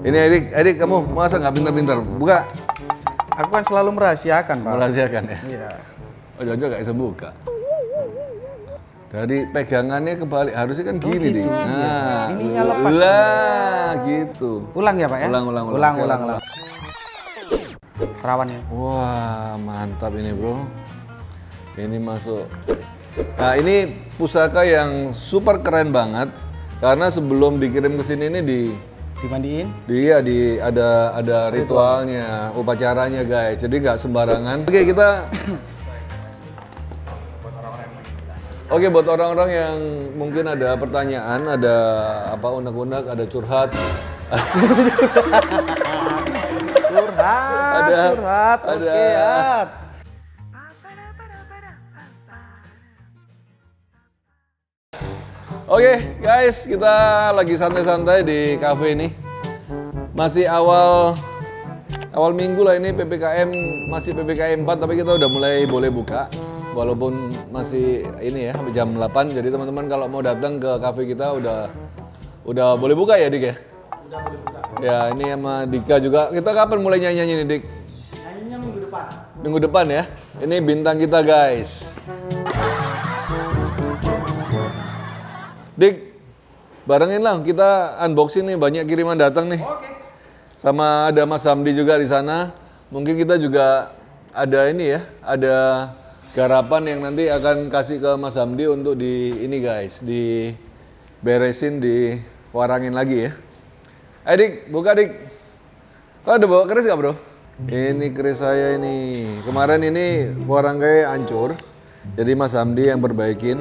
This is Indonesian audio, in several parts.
Ini Edik, kamu masa nggak pintar-pintar? Buka. Aku kan selalu merahasiakan, Pak. Merahasiakan ya? Iya. Oh, Jojo nggak bisa buka. Dari pegangannya kebalik, harusnya kan gini gitu, deh. Nah, ininya lepas. lah gitu. Ulang ya, Pak ya? Ulang. Perawannya. Wah, mantap ini, Bro. Ini masuk. Nah, ini pusaka yang super keren banget karena sebelum dikirim ke sini ini dimandiin? Ada ritualnya, upacaranya, guys. Jadi nggak sembarangan. Oke, buat orang-orang yang mungkin ada pertanyaan, ada apa unek-unek, ada curhat. curhat. Oke, guys, kita lagi santai-santai di cafe ini. Masih awal minggu lah ini masih PPKM 4, tapi kita udah mulai boleh buka. Walaupun masih ini ya, sampai jam 8. Jadi teman-teman kalau mau datang ke cafe kita udah boleh buka ya, Dik ya? Udah boleh buka. Ya, ini sama Dika juga. Kita kapan mulai nyanyi-nyanyi nih, Dik? Nyanyinya minggu depan. Minggu depan ya. Ini bintang kita, guys. Dik, barengin lah, kita unboxing nih, banyak kiriman datang nih. Oke. Sama ada Mas Hamdi juga di sana. Mungkin kita juga ada ini ya, ada garapan yang nanti akan kasih ke Mas Hamdi untuk ini guys, diberesin, diwarangin lagi ya. Dik, buka Dik. Kau ada bawa keris gak, Bro? Ini keris saya ini. Kemarin ini warangkai hancur. Jadi Mas Hamdi yang perbaikin.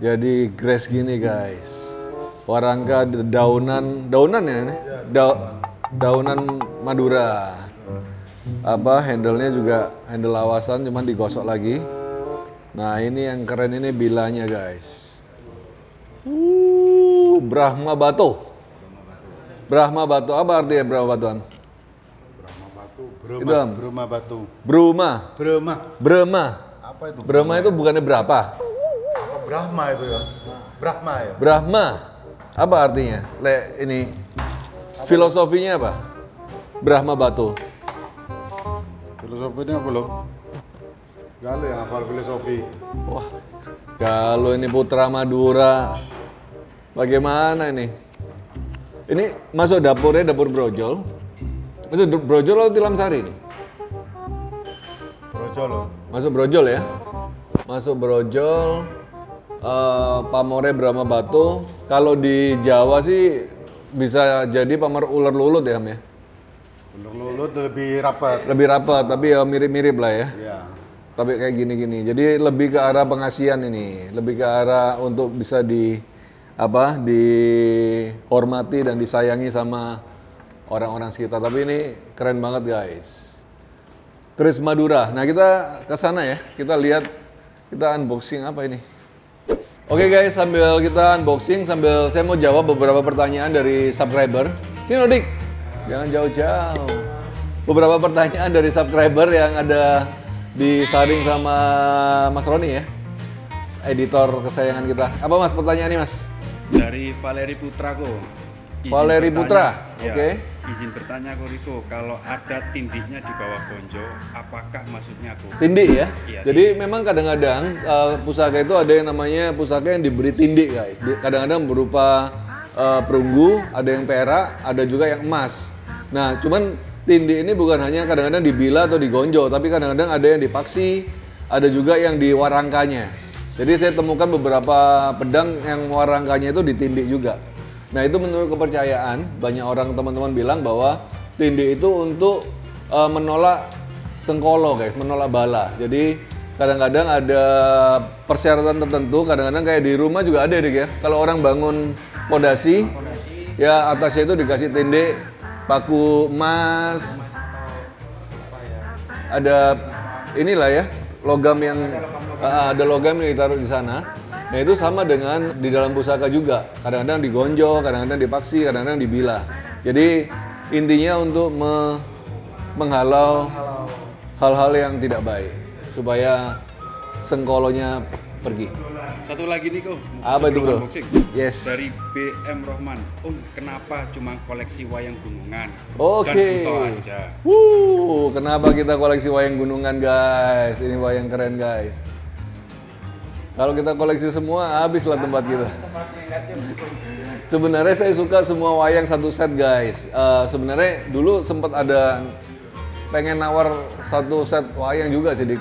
Jadi grass gini guys. Warangka daunan ya ini? Daunan Madura. Handle-nya juga handle lawasan, cuman digosok lagi. Nah, ini yang keren ini bilanya guys. Brahma Batu. Brahma Batu, apa artinya Brahma Batuan? Brahma Batu, Brahma Batu. Brahma. Apa itu? Brahma itu bukannya berapa? Apa Brahma itu ya? Brahma ya? Brahma. Apa artinya? Ini filosofinya apa? Brahma Batu. Filosofinya apa loh? Galau yang hafal filosofi. Wah, kalau ini Putra Madura, bagaimana ini? Ini masuk dapurnya, dapur brojol. Masuk brojol atau Tilam Sari ini? Brojol loh. Masuk brojol ya? Masuk brojol, pamornya Brahma Batu. Kalau di Jawa sih bisa jadi pamor ular lulut ya, Ham ya? Ular lulut lebih rapat. Lebih rapat, tapi ya mirip-mirip lah ya. Iya. Tapi kayak gini-gini. Jadi lebih ke arah pengasihan ini, lebih ke arah untuk bisa dihormati dan disayangi sama orang-orang sekitar. Tapi ini keren banget guys. Keris Madura. Nah, kita ke sana ya. Kita lihat, kita unboxing apa ini. Oke guys, sambil kita unboxing, sambil saya mau jawab beberapa pertanyaan dari subscriber. Sini Dik, jangan jauh-jauh. Beberapa pertanyaan dari subscriber yang ada disaring sama Mas Roni ya, editor kesayangan kita. Apa Mas pertanyaannya Mas? Dari Valeri Putra kok. Valeri Putra, ya, oke. Izin bertanya kok Riko, kalau ada tindiknya di bawah bonjo, apakah maksudnya aku? Tindik ya? Iya, Jadi memang kadang-kadang pusaka itu ada yang namanya pusaka yang diberi tindik guys. Kadang-kadang berupa perunggu, ada yang perak, ada juga yang emas. Nah, cuman tindik ini bukan hanya kadang-kadang dibila atau digonjo, tapi kadang-kadang ada yang dipaksi, ada juga yang diwarangkanya. Jadi saya temukan beberapa pedang yang warangkanya itu ditindik juga. Nah, itu menurut kepercayaan, banyak orang teman-teman bilang bahwa tindik itu untuk menolak sengkolo guys, menolak bala. Jadi kadang-kadang ada persyaratan tertentu, kadang-kadang kayak di rumah juga ada ya. Kalau orang bangun pondasi, ya atasnya itu dikasih tindik, paku emas, ada inilah ya, logam yang ada logam yang ditaruh di sana. Nah, itu sama dengan di dalam pusaka juga. Kadang-kadang digonjo, kadang-kadang dipaksi, kadang-kadang dibila. Jadi intinya untuk menghalau hal-hal yang tidak baik supaya sengkolonya pergi. Satu lagi nih kok. Apa itu, sebelum bro? unboxing. Yes. Dari BM Rohman. Kenapa cuma koleksi wayang gunungan? Oke. Dan Kuto aja. Kenapa kita koleksi wayang gunungan, guys? Ini wayang keren, guys. Kalau kita koleksi semua, habislah tempat kita. Sebenarnya saya suka semua wayang satu set, guys. Sebenarnya dulu sempat ada pengen nawar satu set wayang juga sih, Dik.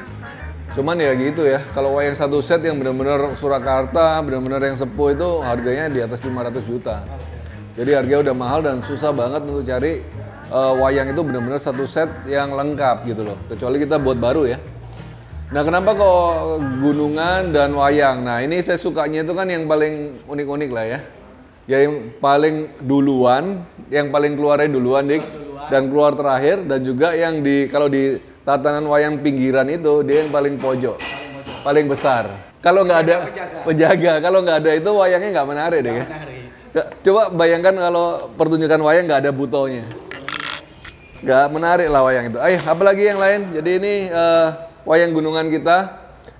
Cuman ya gitu ya, kalau wayang satu set yang benar-benar Surakarta, benar-benar yang sepuh itu harganya di atas 500 juta. Jadi harganya udah mahal dan susah banget untuk cari wayang itu benar-benar satu set yang lengkap gitu loh. Kecuali kita buat baru ya. Nah, kenapa kok gunungan dan wayang? Nah, ini saya sukanya itu kan yang paling unik-unik lah ya. Yang paling duluan, yang paling keluarnya duluan, Dik. Dan keluar terakhir, dan juga yang kalau di tatanan wayang pinggiran itu dia yang paling pojok, paling besar. Kalau nggak ada penjaga, kalau nggak ada itu wayangnya nggak menarik deh ya. Coba bayangkan kalau pertunjukan wayang nggak ada butonya, nggak menarik lah wayang itu. Ayo, apalagi yang lain? Jadi ini wayang gunungan kita,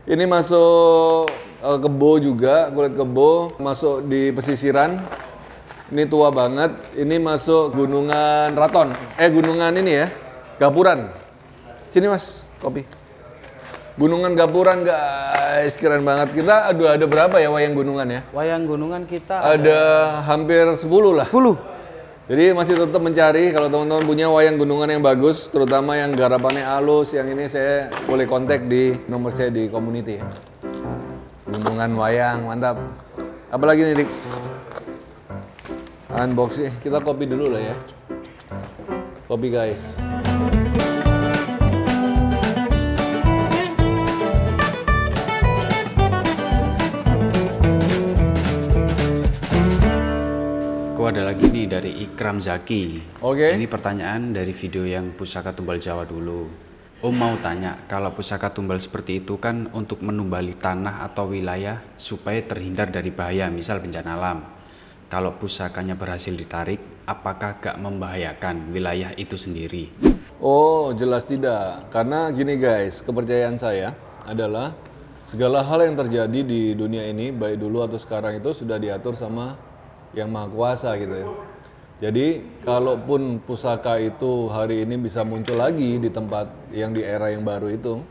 ini masuk kebo juga, kulit kebo, masuk di pesisiran. Ini tua banget, ini masuk gunungan Raton, gunungan ini ya, Gapuran. Sini mas, kopi. Gunungan Gapuran guys, keren banget. Kita ada berapa ya wayang gunungan ya? Wayang gunungan kita Ada hampir 10 lah. 10. Jadi masih tetap mencari, kalau teman-teman punya wayang gunungan yang bagus, terutama yang garapannya halus, yang ini saya boleh kontak di nomor saya di community ya. Gunungan wayang, mantap. Apalagi nih, Dik? Unboxing, kita kopi dulu lah ya. Kopi guys. Ada lagi nih dari Ikram Zaki. Oke. Ini pertanyaan dari video yang Pusaka Tumbal Jawa dulu. Om mau tanya, kalau pusaka tumbal seperti itu kan untuk menumbali tanah atau wilayah supaya terhindar dari bahaya, misal bencana alam. Kalau pusakanya berhasil ditarik, apakah gak membahayakan wilayah itu sendiri? Oh, jelas tidak. Karena gini guys, kepercayaan saya adalah segala hal yang terjadi di dunia ini, baik dulu atau sekarang itu sudah diatur sama yang Maha Kuasa gitu ya. Jadi kalaupun pusaka itu hari ini bisa muncul lagi di tempat yang di era yang baru itu,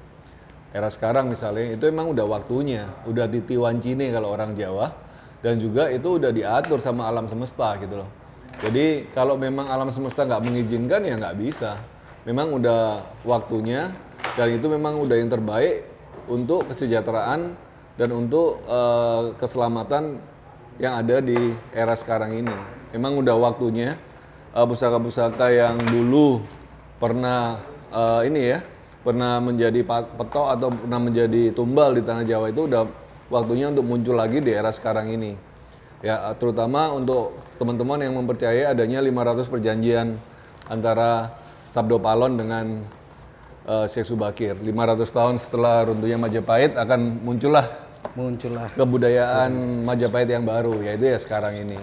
era sekarang misalnya, itu emang udah waktunya, udah titiwancine kalau orang Jawa, dan juga itu udah diatur sama alam semesta gitu loh. Jadi kalau memang alam semesta nggak mengizinkan ya nggak bisa. Memang udah waktunya, dan itu memang udah yang terbaik untuk kesejahteraan dan untuk keselamatan yang ada di era sekarang ini. Memang udah waktunya pusaka-pusaka yang dulu pernah pernah menjadi petok atau pernah menjadi tumbal di tanah Jawa itu udah waktunya untuk muncul lagi di era sekarang ini. Ya, terutama untuk teman-teman yang mempercayai adanya 500 perjanjian antara Sabdo Palon dengan Syekh Subakir. 500 tahun setelah runtuhnya Majapahit akan muncullah kebudayaan Majapahit yang baru, yaitu ya sekarang ini.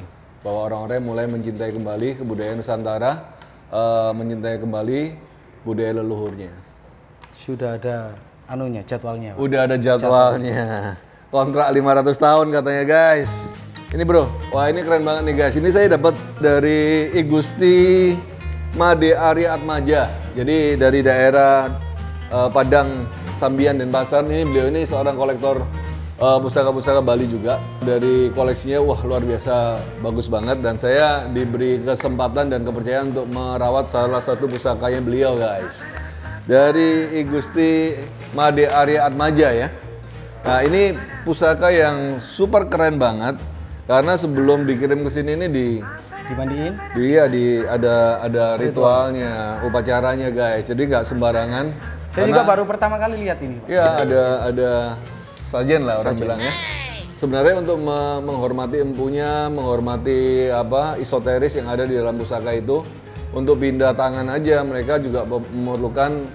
Bahwa orang-orang mulai mencintai kembali kebudayaan Nusantara, mencintai kembali budaya leluhurnya. Sudah ada jadwalnya. Pak. Udah ada jadwalnya. Kontrak 500 tahun katanya guys. Ini bro, wah ini keren banget nih guys. Ini saya dapat dari I Gusti Made Arya Atmaja. Jadi dari daerah Padang, Sambian, Denpasar. Ini beliau ini seorang kolektor pusaka-pusaka Bali juga. Dari koleksinya wah luar biasa bagus banget, dan saya diberi kesempatan dan kepercayaan untuk merawat salah satu pusakanya beliau guys. Dari I Gusti Made Arya Atmaja ya. Nah ini pusaka yang super keren banget karena sebelum dikirim ke sini ini dimandiin? Iya, ada ritualnya, upacaranya guys. Jadi nggak sembarangan. Saya juga baru pertama kali lihat ini. Iya, ada sajen lah orang bilang ya. Sebenarnya untuk menghormati empunya, menghormati esoteris yang ada di dalam pusaka itu, untuk pindah tangan aja mereka juga memerlukan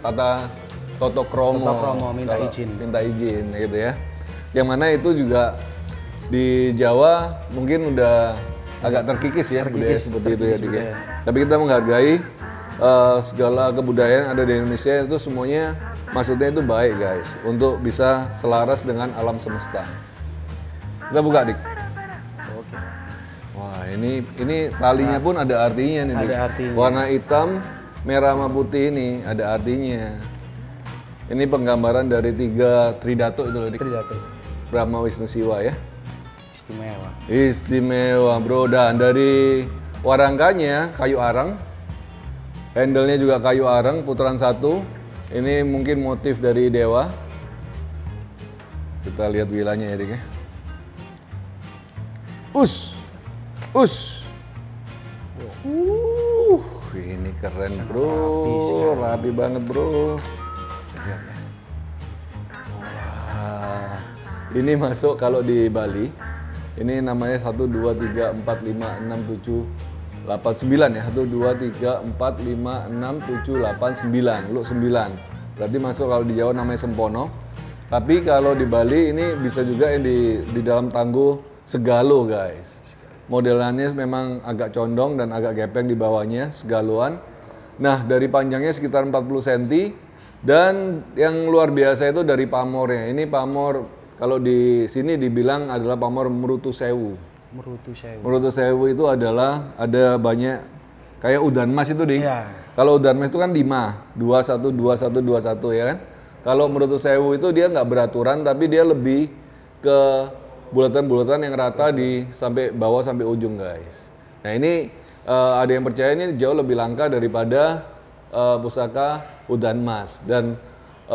toto kromo, minta izin gitu ya. Yang mana itu juga di Jawa mungkin udah agak terkikis ya budaya seperti itu ya, Dik ya. Tapi kita menghargai segala kebudayaan yang ada di Indonesia itu semuanya maksudnya itu baik guys, untuk bisa selaras dengan alam semesta. Kita buka dik. Oke. Wah ini talinya pun ada artinya nih. Ada Dik. artinya. Warna hitam, merah sama putih ini ada artinya. Ini penggambaran dari 3 Tridato itu loh dik. Tridato. Brahma Wisnu Siwa ya. Istimewa. Istimewa bro, dan dari warangkanya kayu arang, handle-nya juga kayu arang, putaran 1. Ini mungkin motif dari dewa. Kita lihat wilanya ya dik ya. Ini keren bro, rapi banget bro. Lihat ya. Wah, ini masuk kalau di Bali. Ini namanya 1, 2, 3, 4, 5, 6, 7, 8, 9 ya. 1, 2, 3, 4, 5, 6, 7, 8, 9. Lu 9. Berarti masuk kalau di Jawa namanya sempono. Tapi kalau di Bali ini bisa juga yang di dalam tangguh segalo guys. Modelannya memang agak condong dan agak gepeng di bawahnya, segaloan. Nah dari panjangnya sekitar 40 cm. Dan yang luar biasa itu dari pamornya. Ini pamor kalau di sini dibilang adalah pamor Merutu Sewu. Merutu Sewu. Merutu Sewu itu adalah ada banyak kayak udan mas itu dik. Iya. Kalau udan mas itu kan 5, 21, 21, 21 ya kan. Kalau Merutu Sewu itu dia nggak beraturan tapi dia lebih ke bulatan-bulatan yang rata di sampai bawah sampai ujung guys. Nah ini ada yang percaya ini jauh lebih langka daripada pusaka udan mas, dan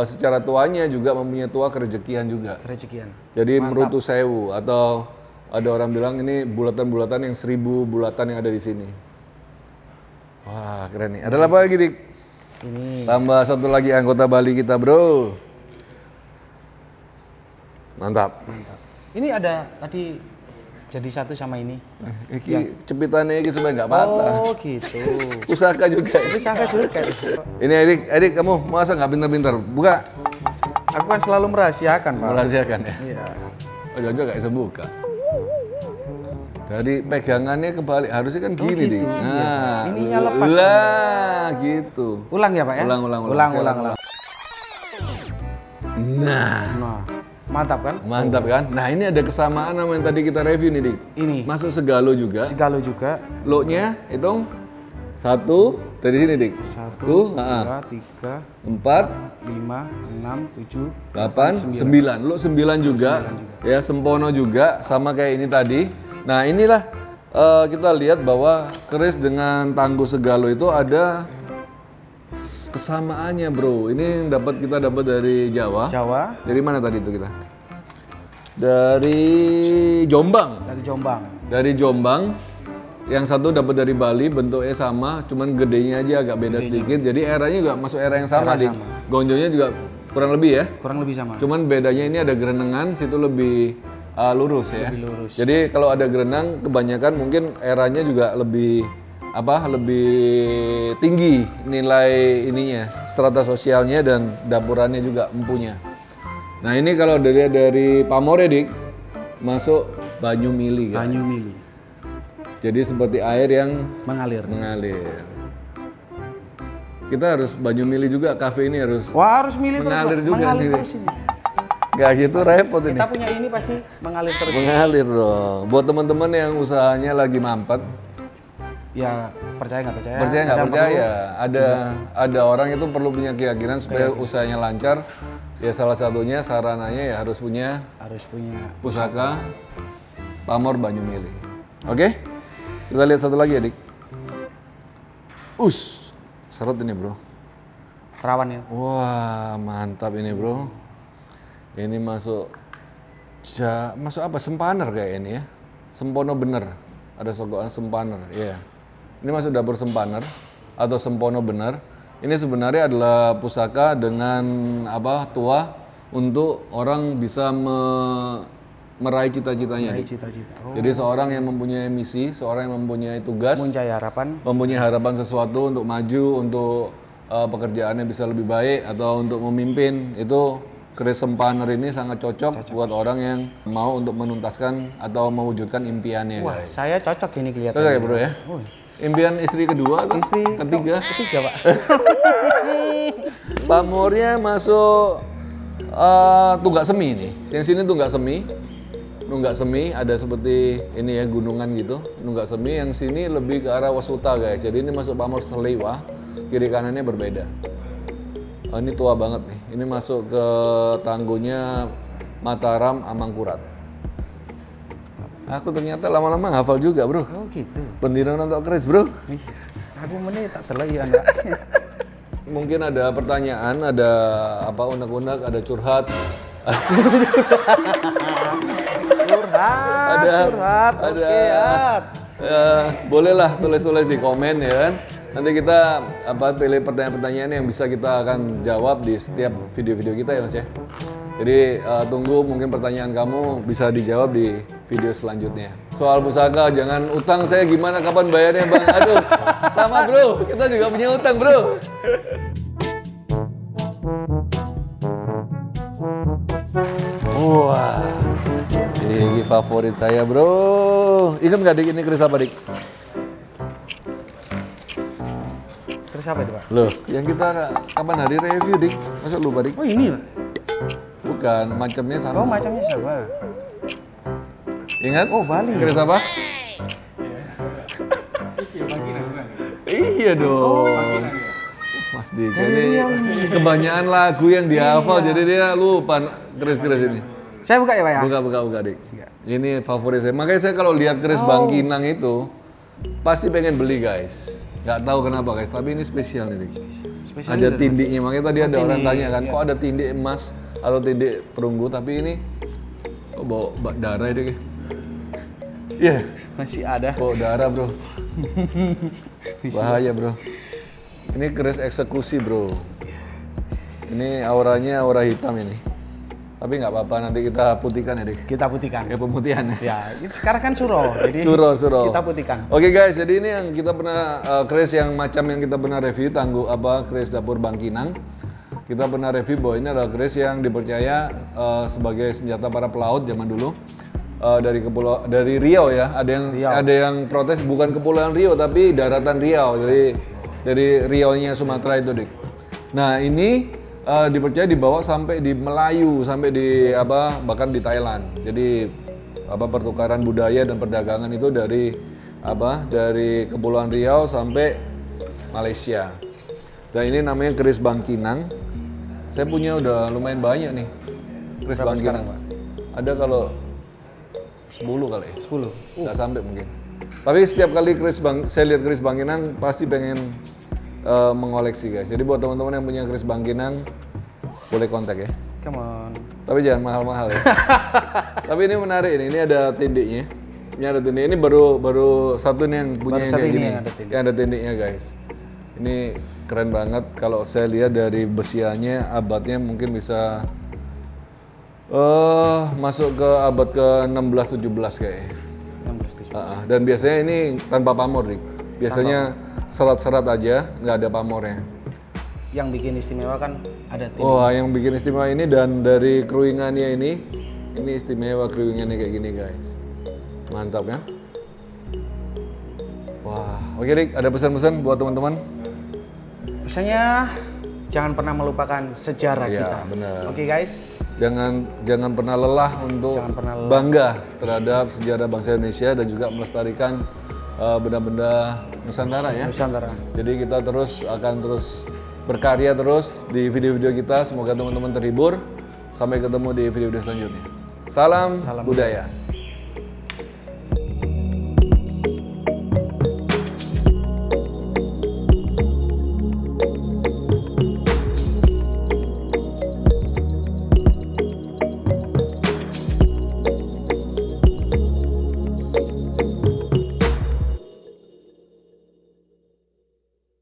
secara tuanya juga mempunyai tua kerejekian juga. Kerejekian. Jadi Merutu Sewu, atau ada orang bilang ini bulatan-bulatan yang 1000 bulatan yang ada di sini. Wah keren nih. Ada apa lagi dik? Ini Tambah satu lagi anggota Bali kita bro. Mantap. Ini ada tadi jadi satu sama ini. Iki cepitannya iki supaya nggak patah. Oh gitu. Pusaka juga. Ini sangka juga. Ini Edik kamu masa nggak pintar-pintar? Buka. Aku kan selalu merahasiakan, Pak. Merahasiakan ya. Iya. Oh Jojo nggak bisa buka. Dari pegangannya kebalik, harusnya kan gini gitu, dik. iya. Nah, Ininya lepas. lah gitu. Ulang ya, Pak ya? Ulang. Ulang. Nah, Nah, mantap kan? mantap kan? Nah ini ada kesamaan sama yang tadi kita review nih dik. Ini Masuk segalo juga. segalo juga. Lo-nya hitung 1 dari sini dik. 1, Tuh, 2, 3, 4, 5, 6, 7, 8, 9. Lo 9 juga. Ya sempono juga sama kayak ini tadi. Nah inilah kita lihat bahwa keris dengan tangguh segalo itu ada kesamaannya bro. Ini yang kita dapat dari Jawa. Jawa. Dari mana tadi itu kita? Dari Jombang. Dari Jombang. Dari Jombang. Yang satu dapat dari Bali, bentuknya sama, cuman gedenya aja agak beda sedikit. Jadi eranya juga masuk era yang sama, Era dik. sama. Gonjonya juga kurang lebih ya. Kurang lebih sama. Cuman bedanya ini ada gerenengan, situ lebih lurus ya. Lebih lurus. Jadi kalau ada gerenang, kebanyakan mungkin eranya juga lebih lebih tinggi nilai ininya, strata sosialnya dan dapurannya juga empunya. Nah ini kalau dari pamornya dik, masuk Banyu Mili guys. Banyu Mili. Jadi seperti air yang Mengalir. Kita harus Banyu Mili juga, kafe ini harus Wah, harus milih terus. mengalir Pak. juga mengalir nih. terus ini. Gak gitu repot ini. Kita punya ini pasti mengalir terus. Mengalir dong. Buat teman-teman yang usahanya lagi mampet, Ya, percaya nggak percaya? percaya nggak Kadang percaya, ada orang itu perlu punya keyakinan supaya usahanya lancar. Ya salah satunya sarananya ya harus punya harus punya pusaka pamor Banyu Mili. Oke? Kita lihat satu lagi ya, Dik. Seret ini, Bro. perawan ya. Wah, mantap ini, Bro. Ini masuk apa? Sempaner kayak ini ya. Sempono bener. Ada sogokan sempaner, iya. Ini masuk dapur sempaner atau sempono bener. Ini sebenarnya adalah pusaka dengan tua untuk orang bisa meraih cita-citanya. Meraih cita-cita. Oh. Jadi seorang yang mempunyai misi, seorang yang mempunyai tugas, mempunyai harapan sesuatu untuk maju, untuk pekerjaannya bisa lebih baik atau untuk memimpin, itu keris sempaner ini sangat cocok buat orang yang mau untuk menuntaskan atau mewujudkan impiannya, Wah, guys. saya cocok ini kelihatan. Cocok ya, Bro ya? Oh, Impian istri kedua atau Istri ketiga? ketiga, Pak. Pamornya masuk tunggak semi nih. Yang sini tunggak semi. Nunggak semi ada seperti ini ya, gunungan gitu. Nunggak semi, yang sini lebih ke arah Wasuta, guys. Jadi ini masuk pamor Seliwa, kiri kanannya berbeda. Oh, ini tua banget nih. Ini masuk ke tangguhnya Mataram Amangkurat. Aku ternyata lama-lama hafal juga, Bro. Oh, gitu. Pendidikan untuk keris, Bro. Ih, aku menit tak terlagi anak. Mungkin ada pertanyaan, ada apa unek-unek, ada curhat. Curhat. Ada Oke, bolehlah tulis-tulis di komen ya kan. Nanti kita pilih pertanyaan-pertanyaan yang bisa kita akan jawab di setiap video-video kita ya, Mas ya. Jadi tunggu mungkin pertanyaan kamu bisa dijawab di video selanjutnya. Soal pusaka, jangan utang saya gimana, kapan bayarnya, Bang? Aduh, sama Bro, kita juga punya utang, Bro. Wah, ini favorit saya, Bro. Ingat nggak, Dik, ini keris apa, Dik? Terus apa itu, Pak? Loh, yang kita kapan hari review, Dik? Masa lupa, Dik? Oh, ini, Pak. Bukan, macamnya sama. Oh, macamnya sama. Ingat? Oh, Bali. Keris apa? Iya dong. Mas Dika ini kebanyakan lagu yang dihafal, jadi dia lupa keris-keris ini. Saya buka ya, Pak ya? Buka, Dik. Ini favorit saya. Makanya saya kalau lihat keris Bangkinang itu pasti pengen beli, guys. Nggak tahu kenapa, guys. Tapi ini spesial nih, Dik. Ada tindiknya. Makanya tadi ada orang tanya kan, kok ada tindik emas atau tindik perunggu, tapi ini kok bawa darah, Dik? Iya. Masih ada. Bawa darah, Bro. Bahaya, Bro. Ini keris eksekusi, Bro. Ini auranya aura hitam ini. Tapi nggak apa-apa, nanti kita putihkan ya, Dik. Kita putihkan. Kayak pemutihan ya. Ya, sekarang kan suro. Jadi Suro. kita putihkan. Oke, guys, jadi ini yang kita pernah keris yang macam yang kita pernah review, keris dapur Bangkinang. Kita pernah review bahwa ini adalah keris yang dipercaya sebagai senjata para pelaut zaman dulu. Dari Riau ya. Ada yang protes bukan kepulauan Riau tapi daratan Riau, dari Riau-nya Sumatera itu, Dik. Nah, ini dipercaya dibawa sampai di Melayu, sampai di bahkan di Thailand. Jadi pertukaran budaya dan perdagangan itu dari Kepulauan Riau sampai Malaysia. Dan ini namanya keris Bangkinang. Saya punya udah lumayan banyak nih keris Bangkinang, Pak. Ada kalau 10 kali ya? 10. Nggak sampai mungkin. Tapi setiap kali saya lihat keris Bangkinang pasti pengen mengoleksi, guys. Jadi buat teman-teman yang punya keris Bangkinang boleh kontak ya. Come on. Tapi jangan mahal-mahal ya. Tapi ini menarik ini ada tindiknya. Ini ada tindik. Ini baru satu nih yang punya yang kayak gini. Yang ada tindiknya, guys. Ini keren banget. Kalau saya lihat dari besiannya, abadnya mungkin bisa masuk ke abad ke-16 17 kayaknya. 16. Dan biasanya ini tanpa pamor, Dik. Biasanya serat-serat aja, nggak ada pamornya. Yang bikin istimewa kan ada tim. Oh, yang bikin istimewa ini dan dari kruingannya ini istimewa kruingannya kayak gini, guys. Mantap kan? Wah, oke, Dik. Ada pesan-pesan buat teman-teman? Pesannya jangan pernah melupakan sejarah Iya, kita. benar. Oke, guys. Jangan pernah lelah untuk bangga terhadap sejarah bangsa Indonesia dan juga melestarikan benda-benda Nusantara ya. Nusantara. Jadi kita akan terus berkarya terus di video-video kita. Semoga teman-teman terhibur. Sampai ketemu di video-video selanjutnya. Salam budaya.